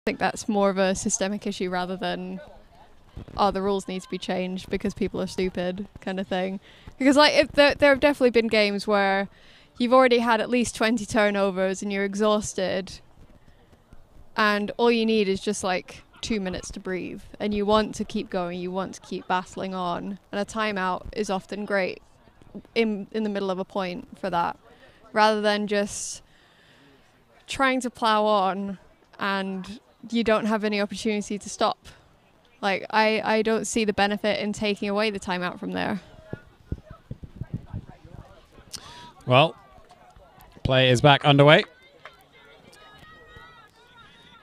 think that's more of a systemic issue rather than, oh, the rules need to be changed because people are stupid kind of thing. Because like, if there have definitely been games where you've already had at least 20 turnovers and you're exhausted, and all you need is just like 2 minutes to breathe, and you want to keep going, you want to keep battling on, and a timeout is often great in the middle of a point for that, rather than just trying to plow on and you don't have any opportunity to stop. Like, I don't see the benefit in taking away the timeout from there. Well, play is back underway.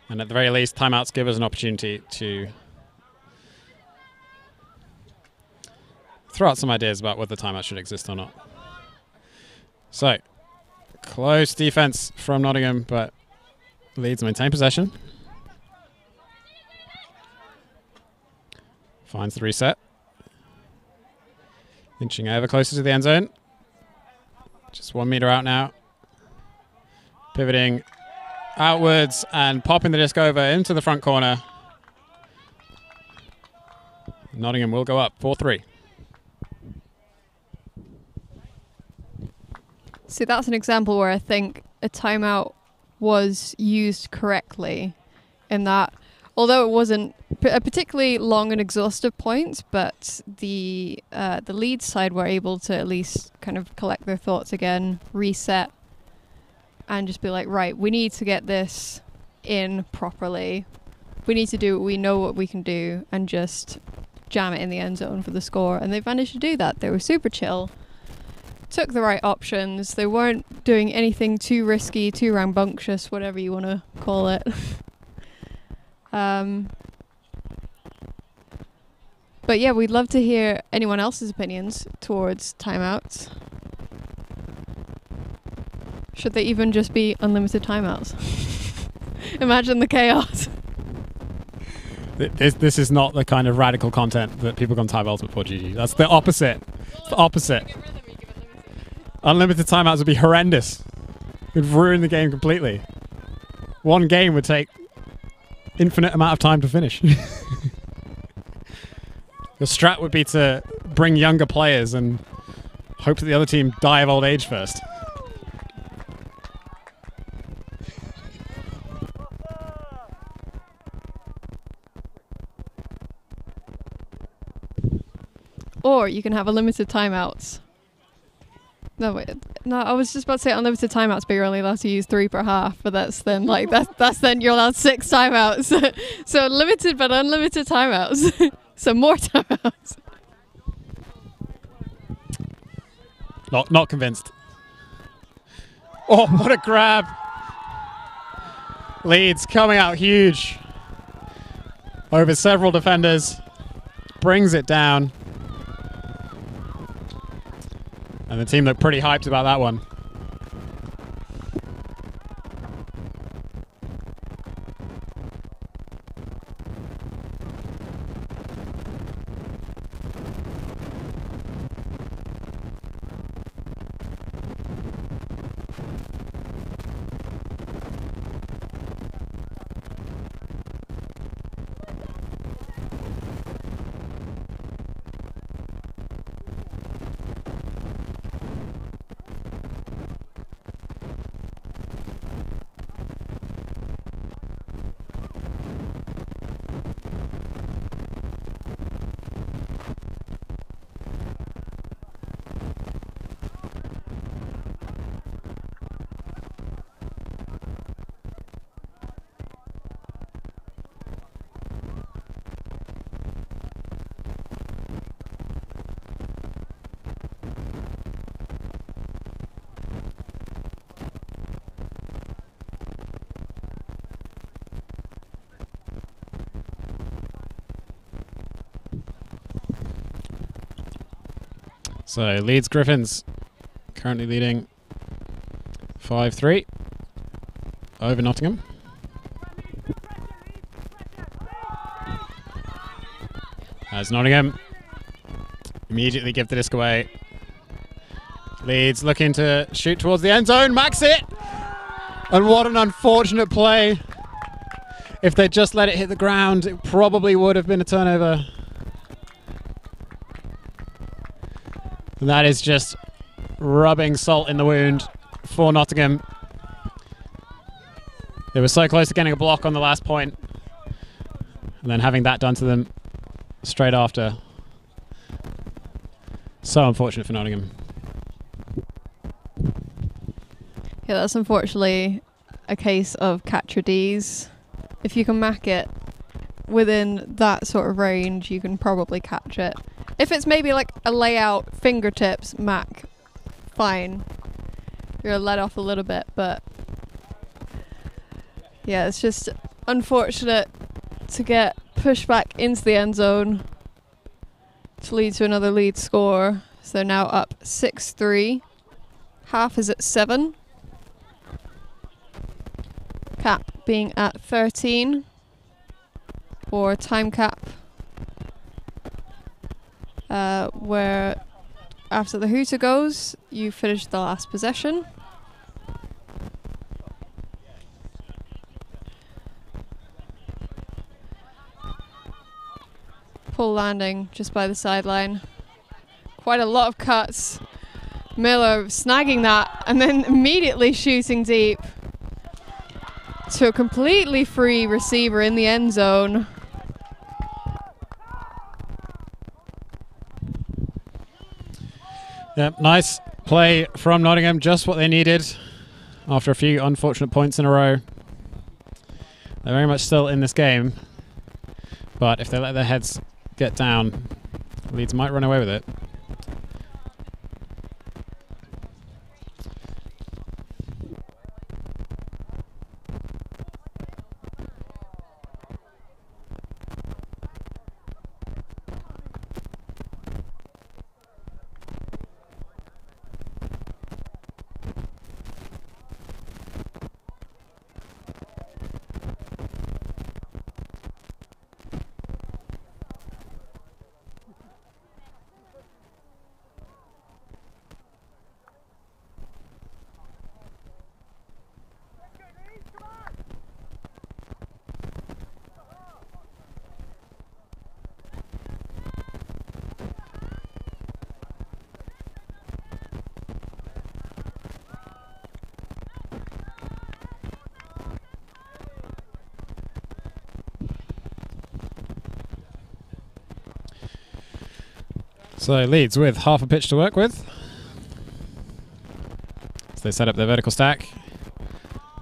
And at the very least, timeouts give us an opportunity to throw out some ideas about whether timeout should exist or not. So, close defense from Nottingham, but Leeds maintain possession. Finds the reset. Inching ever closer to the end zone. Just 1 meter out now. Pivoting outwards and popping the disc over into the front corner. Nottingham will go up 4-3. See, that's an example where I think a timeout was used correctly, in that although it wasn't a particularly long and exhaustive point, but the Leeds side were able to at least kind of collect their thoughts again, reset, and just be like, right, we need to get this in properly. We need to do what we know what we can do and just jam it in the end zone for the score. And they've managed to do that. They were super chill, took the right options. They weren't doing anything too risky, too rambunctious, whatever you want to call it. But yeah, we'd love to hear anyone else's opinions towards timeouts. Should they even just be unlimited timeouts? Imagine the chaos. This is not the kind of radical content that people can type Ultimate for, GG. That's the opposite. It's the opposite. Unlimited timeouts would be horrendous. It would ruin the game completely. One game would take infinite amount of time to finish. The strat would be to bring younger players and hope that the other team die of old age first. Or you can have unlimited timeouts. No, wait. No, I was just about to say unlimited timeouts, but you're only allowed to use 3 per half. But that's then like that's then you're allowed 6 timeouts. So limited but unlimited timeouts. So more timeouts. Not convinced. Oh, what a grab! Leeds coming out huge over several defenders, brings it down. And the team looked pretty hyped about that one. So Leeds Griffins currently leading 5-3 over Nottingham. As Nottingham immediately give the disc away. Leeds looking to shoot towards the end zone. Max it! And what an unfortunate play. If they just let it hit the ground, it probably would have been a turnover. And that is just rubbing salt in the wound for Nottingham. They were so close to getting a block on the last point, and then having that done to them straight after. So unfortunate for Nottingham. Yeah, that's unfortunately a case of catcher Ds. If you can mac it within that sort of range, you can probably catch it. If it's maybe like a layout fingertips mac, fine. You're let off a little bit, but yeah, it's just unfortunate to get pushed back into the end zone to lead to another lead score. So they're now up 6-3. Half is at 7. Cap being at 13 for time cap, where after the hooter goes, you finish the last possession. Pull landing just by the sideline. Quite a lot of cuts. Miller snagging that and then immediately shooting deep to a completely free receiver in the end zone. Yep, nice play from Nottingham, just what they needed after a few unfortunate points in a row. They're very much still in this game, but if they let their heads get down, Leeds might run away with it. So Leeds with half a pitch to work with. So they set up their vertical stack.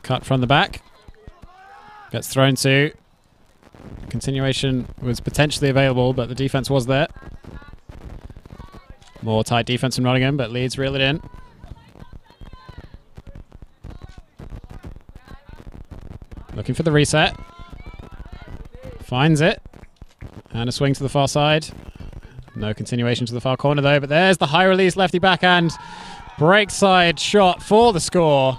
Cut from the back. Gets thrown to. Continuation was potentially available, but the defense was there. More tight defense from Nottingham, but Leeds reel it in. Looking for the reset. Finds it. And a swing to the far side. No continuation to the far corner though, but there's the high release lefty backhand break side shot for the score.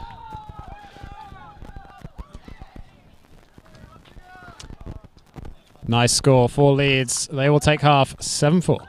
Nice score for Leeds. They will take half 7-4.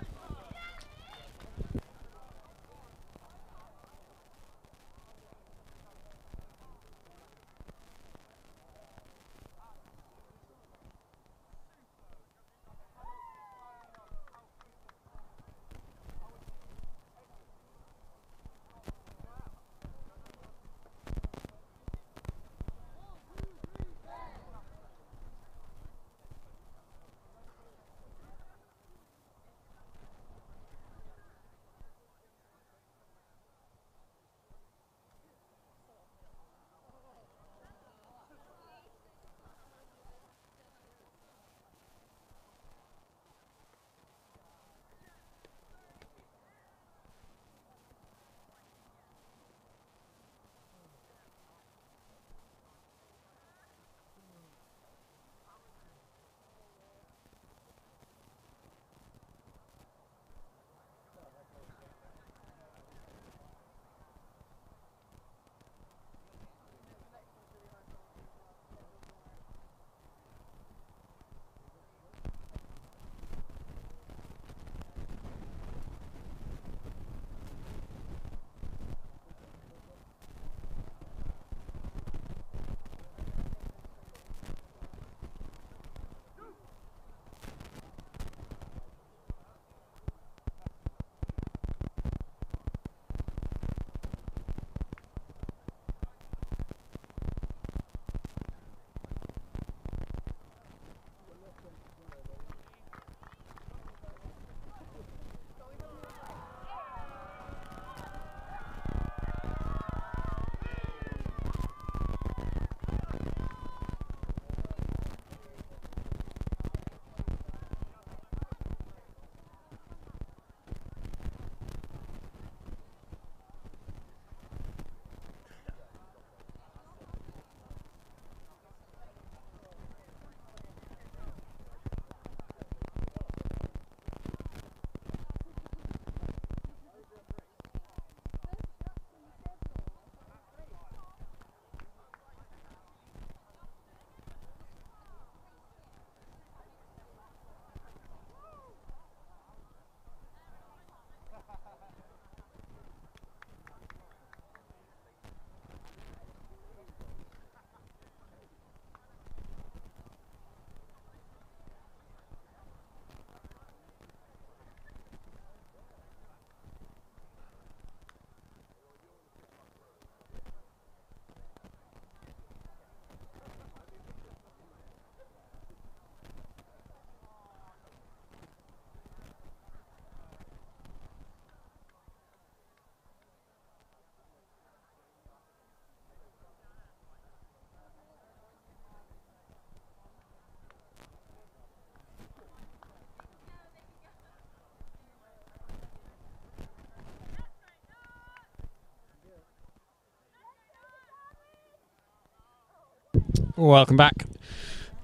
Welcome back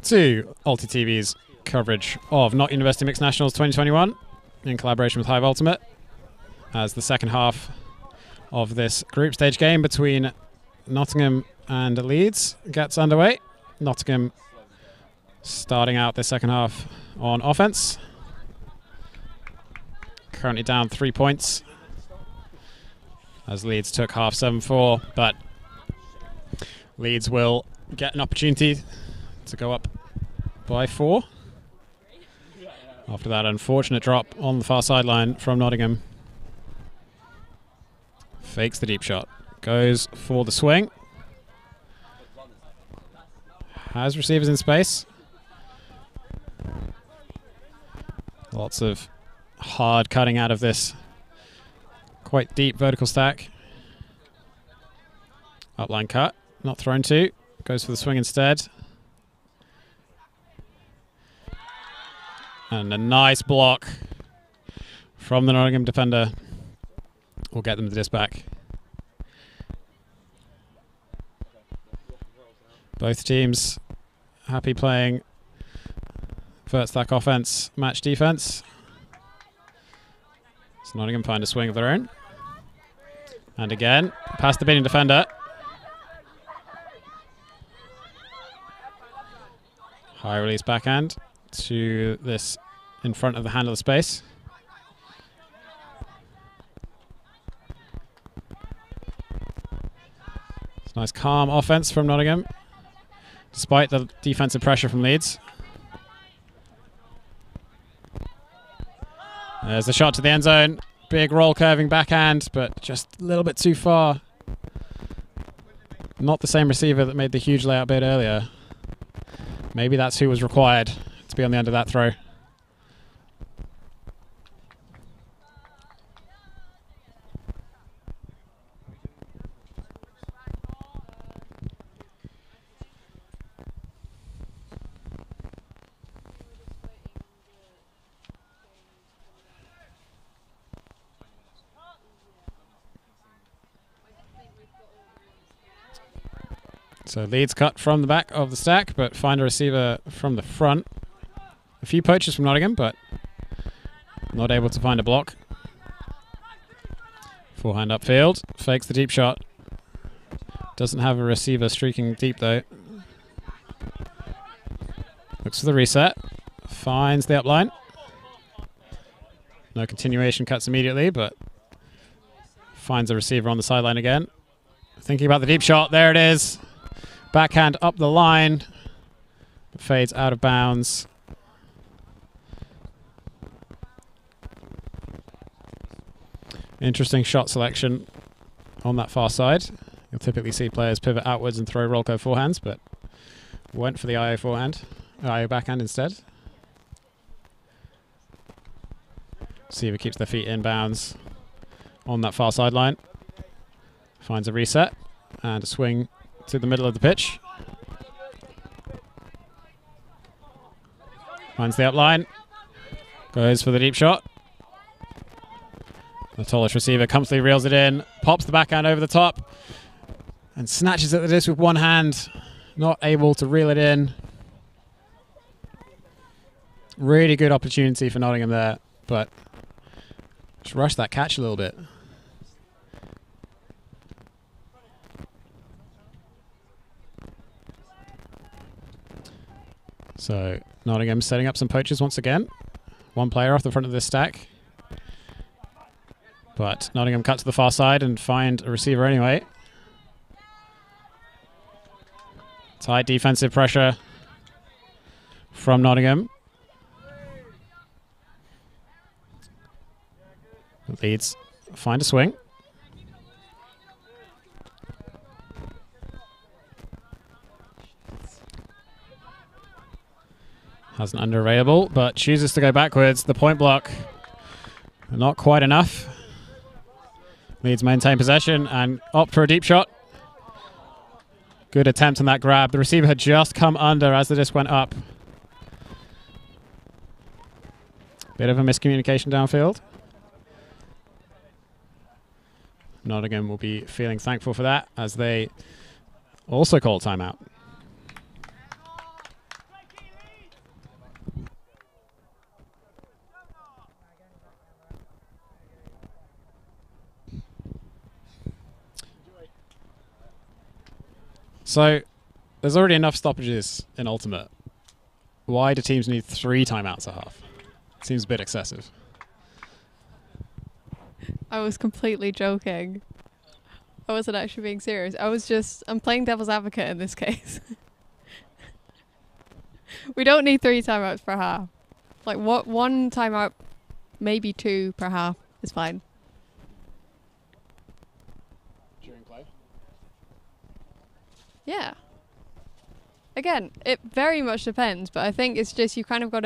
to Alti TV's coverage of Not University Mixed Nationals 2021 in collaboration with Hive Ultimate, as the second half of this group stage game between Nottingham and Leeds gets underway. Nottingham starting out the second half on offense. Currently down 3 points as Leeds took half 7-4, but Leeds will get an opportunity to go up by 4 after that unfortunate drop on the far sideline from Nottingham. Fakes the deep shot, goes for the swing, has receivers in space. Lots of hard cutting out of this quite deep vertical stack. Upline cut, not thrown to, goes for the swing instead. And a nice block from the Nottingham defender will get them the disc back. Both teams happy playing vert stack offense, match defense. So Nottingham find a swing of their own. And again, past the beating defender. High release backhand to this in front of the handle of space. It's nice calm offense from Nottingham, despite the defensive pressure from Leeds. There's the shot to the end zone. Big roll curving backhand, but just a little bit too far. Not the same receiver that made the huge layout bid earlier. Maybe that's who was required to be on the end of that throw. So Leeds cut from the back of the stack, but find a receiver from the front. A few poachers from Nottingham, but not able to find a block. Forehand upfield, fakes the deep shot. Doesn't have a receiver streaking deep though. Looks for the reset, finds the upline. No continuation, cuts immediately, but finds a receiver on the sideline again. Thinking about the deep shot, there it is. Backhand up the line, but fades out of bounds. Interesting shot selection on that far side. You'll typically see players pivot outwards and throw roll curve forehands, but went for the IO forehand, IO backhand instead. Receiver keeps their feet in bounds on that far sideline. Finds a reset and a swing to the middle of the pitch. Finds the upline. Goes for the deep shot. The tallest receiver comfortably reels it in, pops the backhand over the top, and snatches at the disc with one hand. Not able to reel it in. Really good opportunity for Nottingham there, but just rushed that catch a little bit. So Nottingham setting up some poachers once again. One player off the front of this stack. But Nottingham cut to the far side and find a receiver anyway. Tight defensive pressure from Nottingham. Leeds find a swing. Has an under available, but chooses to go backwards. The point block, not quite enough. Leeds maintain possession and opt for a deep shot. Good attempt on that grab. The receiver had just come under as the disc went up. Bit of a miscommunication downfield. Nottingham will be feeling thankful for that as they also call timeout. So there's already enough stoppages in Ultimate. Why do teams need 3 timeouts a half? Seems a bit excessive. I was completely joking. I wasn't actually being serious. I'm playing devil's advocate in this case. We don't need 3 timeouts per half. Like, what, 1 timeout, maybe 2 per half is fine. During play? Yeah. Again, it very much depends, but I think it's just you've got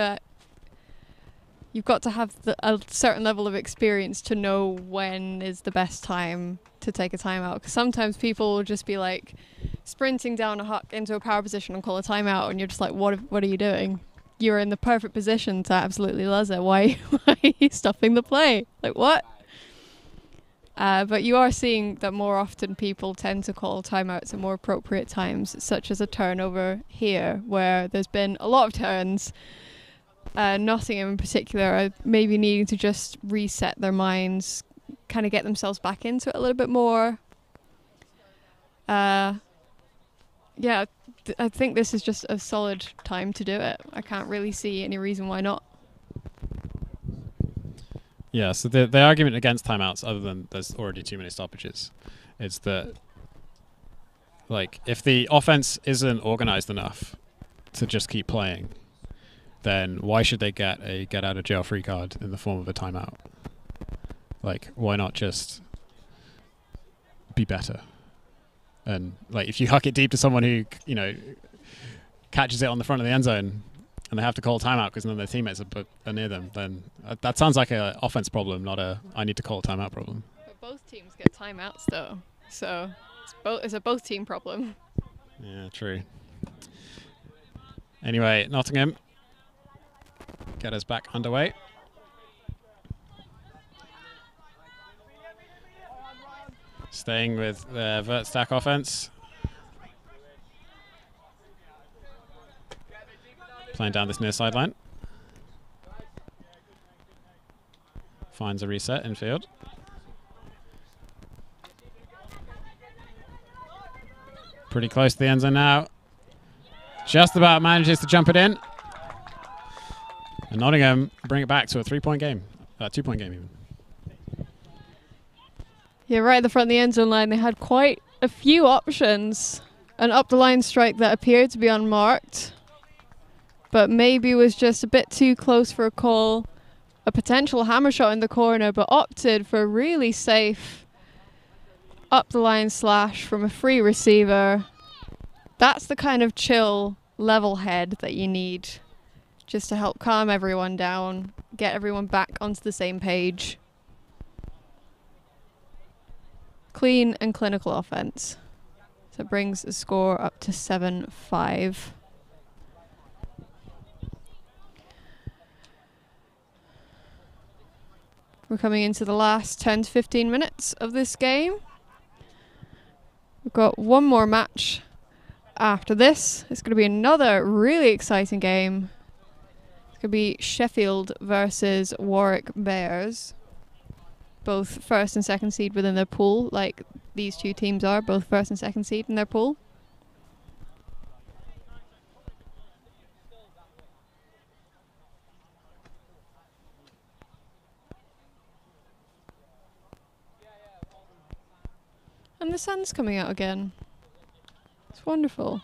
to have a certain level of experience to know when is the best time to take a timeout. Because sometimes people will just be like sprinting down a huck into a power position and call a timeout, and you're just like, what are you doing? You're in the perfect position to absolutely luzzer. Why are you stopping the play? Like, what? But you are seeing that more often people tend to call timeouts at more appropriate times, such as a turnover here, where there's been a lot of turns. Nottingham in particular are maybe needing to just reset their minds, kind of get themselves back into it a little bit more. Yeah, I think this is just a solid time to do it. I can't really see any reason why not. Yeah, so the argument against timeouts, other than there's already too many stoppages, is that, like, if the offense isn't organized enough to just keep playing, then why should they get a get out of jail free card in the form of a timeout? Like, why not just be better? And like, if you huck it deep to someone who, you know, catches it on the front of the end zone and they have to call a timeout because none of their teammates are near them, then that sounds like an offense problem, not a I need to call a timeout problem. But both teams get timeouts though, so it's a both team problem. Yeah, true. Anyway, Nottingham get us back underway. Staying with the vert stack offense. Playing down this near sideline. Finds a reset in field. Pretty close to the end zone now. Just about manages to jump it in. And Nottingham bring it back to a 3-point game. 2-point game even. Yeah, right at the front of the end zone line, they had quite a few options. An up the line strike that appeared to be unmarked, but maybe was just a bit too close for a call. A potential hammer shot in the corner, but opted for a really safe up the line slash from a free receiver. That's the kind of chill, level head that you need, just to help calm everyone down, get everyone back onto the same page. Clean and clinical offense. So it brings the score up to 7-5. We're coming into the last 10 to 15 minutes of this game. We've got one more match after this. It's going to be another really exciting game. It's going to be Sheffield versus Warwick Bears. Both first and second seed within their pool, like these two teams are, both first and second seed in their pool. And the sun's coming out again. It's wonderful.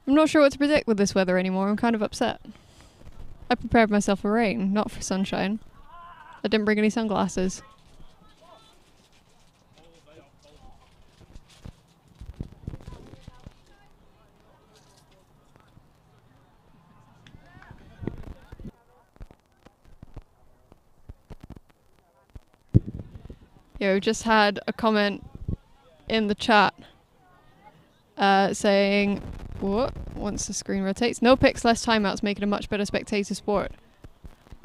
I'm not sure what to predict with this weather anymore. I'm kind of upset. I prepared myself for rain, not for sunshine. I didn't bring any sunglasses. Yeah, we just had a comment in the chat saying, what? Once the screen rotates, no picks, less timeouts, make it a much better spectator sport.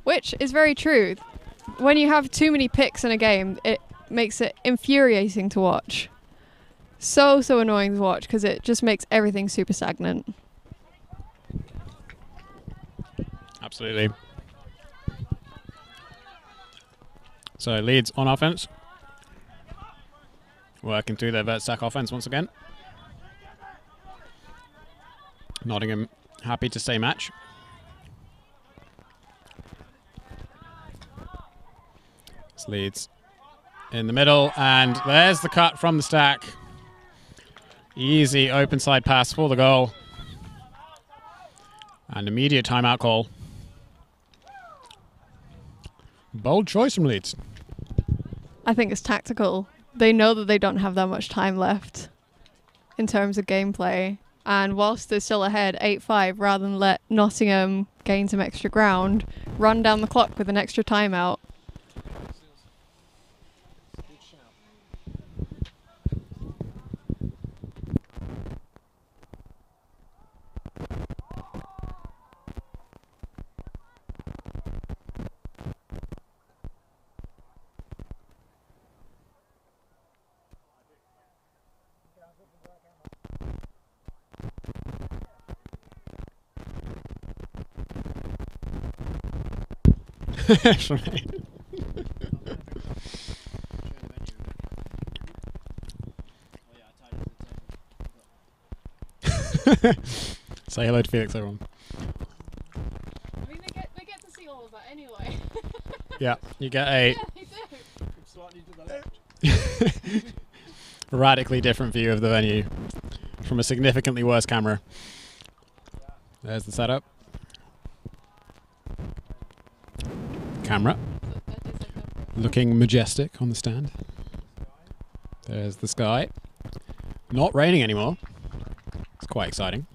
Which is very true. When you have too many picks in a game, it makes it infuriating to watch. So annoying to watch because it just makes everything super stagnant. Absolutely. So Leeds on offense. Working through their vert stack offense once again. Nottingham happy to stay match. It's Leeds in the middle, and there's the cut from the stack. Easy open side pass for the goal. And immediate timeout call. Bold choice from Leeds. I think it's tactical. They know that they don't have that much time left in terms of gameplay. And whilst they're still ahead 8-5, rather than let Nottingham gain some extra ground, run down the clock with an extra timeout. Say hello to Felix, everyone. I mean, they get to see all of that anyway. Yeah, you get a Yeah, they do. radically different view of the venue from a significantly worse camera. There's the setup. Camera. Looking majestic on the stand. There's the sky. Not raining anymore. It's quite exciting.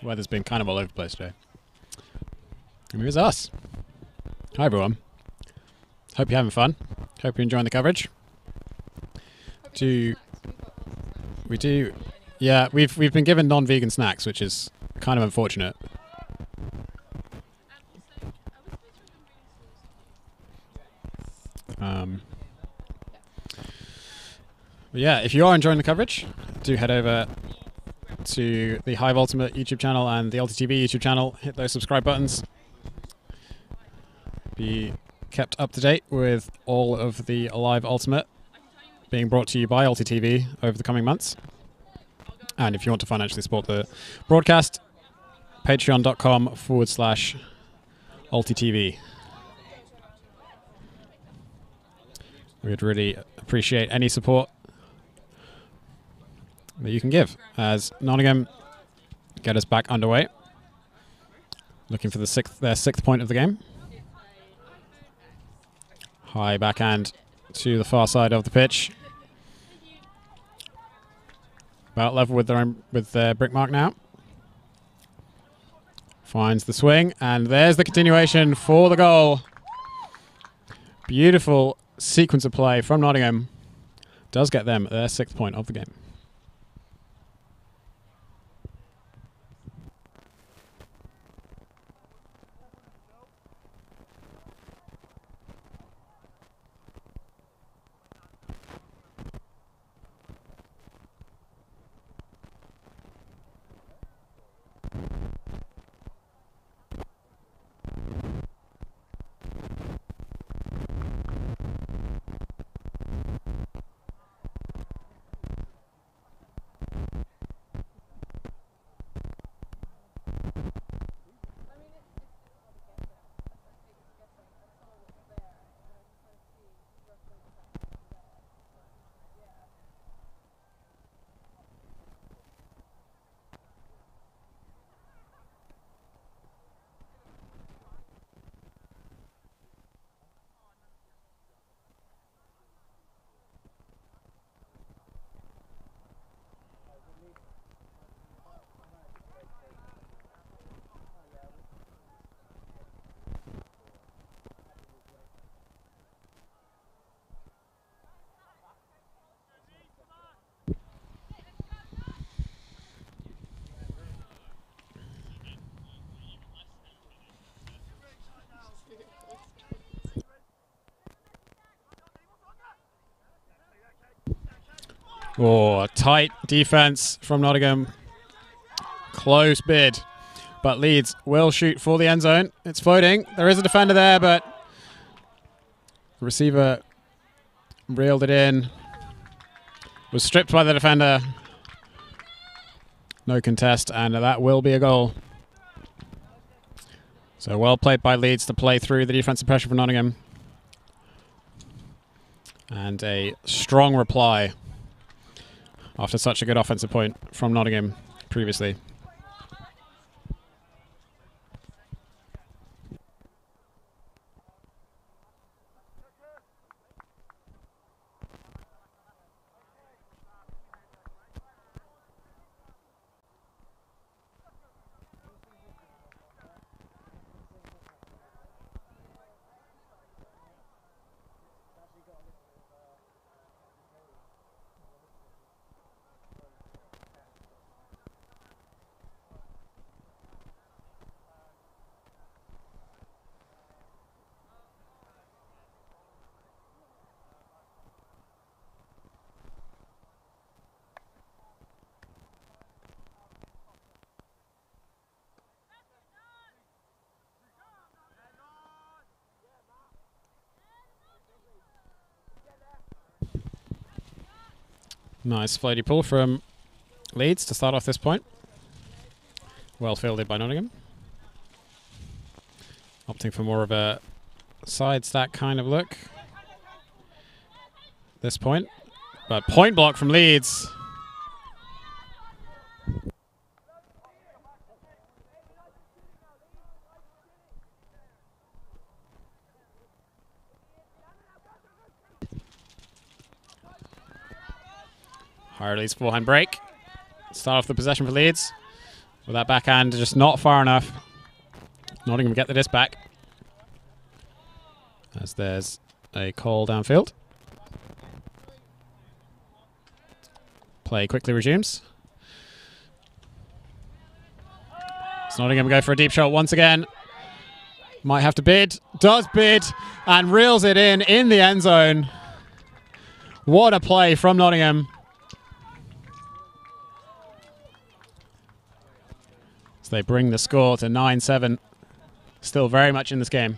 Weather's been kind of all over the place today. And here's us. Hi everyone. Hope you're having fun. Hope you're enjoying the coverage. We do. Yeah, we've been given non-vegan snacks, which is kind of unfortunate. But yeah, if you are enjoying the coverage, do head over to the Hive Ultimate YouTube channel and the LTTV YouTube channel. Hit those subscribe buttons. Be kept up to date with all of the Alive Ultimate being brought to you by LTTV over the coming months. And if you want to financially support the broadcast, patreon.com/LTTV. We'd really appreciate any support that you can give as Nottingham get us back underway. Looking for their sixth point of the game. High backhand to the far side of the pitch. About level with their brick mark now. Finds the swing, and there's the continuation for the goal. Beautiful sequence of play from Nottingham. Does get them their 6th point of the game. Oh, tight defense from Nottingham. Close bid. But Leeds will shoot for the end zone. It's floating. There is a defender there, but the receiver reeled it in. Was stripped by the defender. No contest, and that will be a goal. So well played by Leeds to play through the defensive pressure for Nottingham. And a strong reply after such a good offensive point from Nottingham previously. Nice floaty pull from Leeds to start off this point. Well fielded by Nottingham. Opting for more of a side stack kind of look. This point. But point block from Leeds. Higher Leeds forehand break. Start off the possession for Leeds. With that backhand just not far enough. Nottingham get the disc back. As there's a call downfield. Play quickly resumes. So Nottingham go for a deep shot once again. Might have to bid. Does bid. And reels it in the end zone. What a play from Nottingham. So they bring the score to 9-7. Still very much in this game.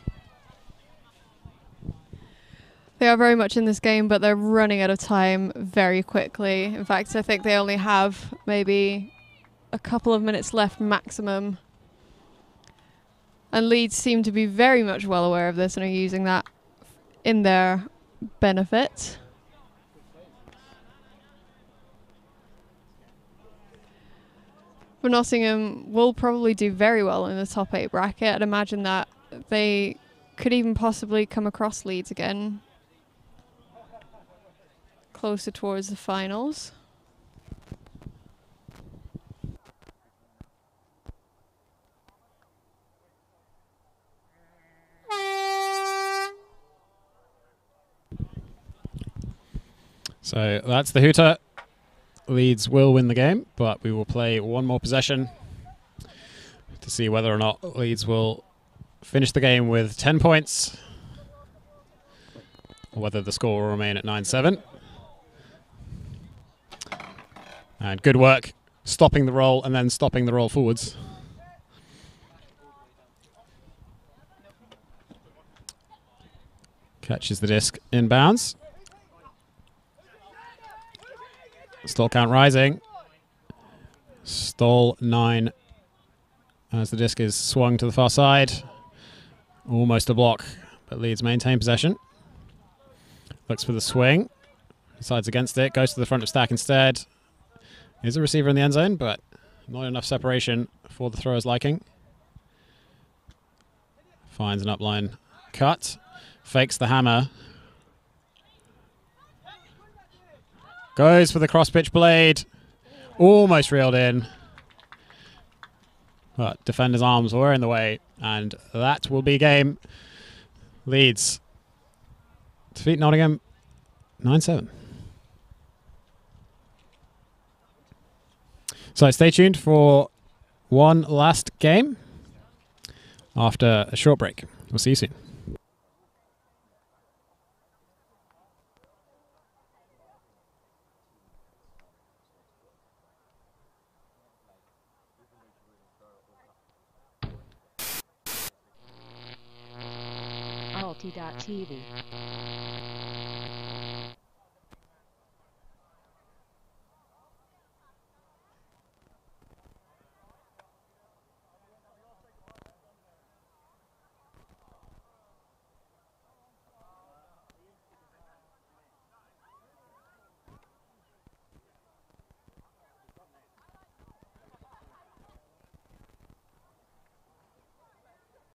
They are very much in this game, but they're running out of time very quickly. In fact, I think they only have maybe a couple of minutes left maximum. And Leeds seem to be very much well aware of this and are using that in their benefit. But Nottingham will probably do very well in the top 8 bracket. I'd imagine that they could even possibly come across Leeds again. Closer towards the finals. So that's the hooter. Leeds will win the game, but we will play one more possession to see whether or not Leeds will finish the game with 10 points or whether the score will remain at 9-7. And good work stopping the roll and then stopping the roll forwards. Catches the disc inbounds. Stall count rising. Stall 9 as the disc is swung to the far side. Almost a block, but Leeds maintain possession. Looks for the swing. Decides against it. Goes to the front of stack instead. Is a receiver in the end zone, but not enough separation for the thrower's liking. Finds an upline cut. Fakes the hammer. Goes for the cross-pitch blade. Almost reeled in. But defender's arms were in the way. And that will be game. Leeds defeat Nottingham 9-7. So stay tuned for one last game after a short break. We'll see you soon. Alti.tv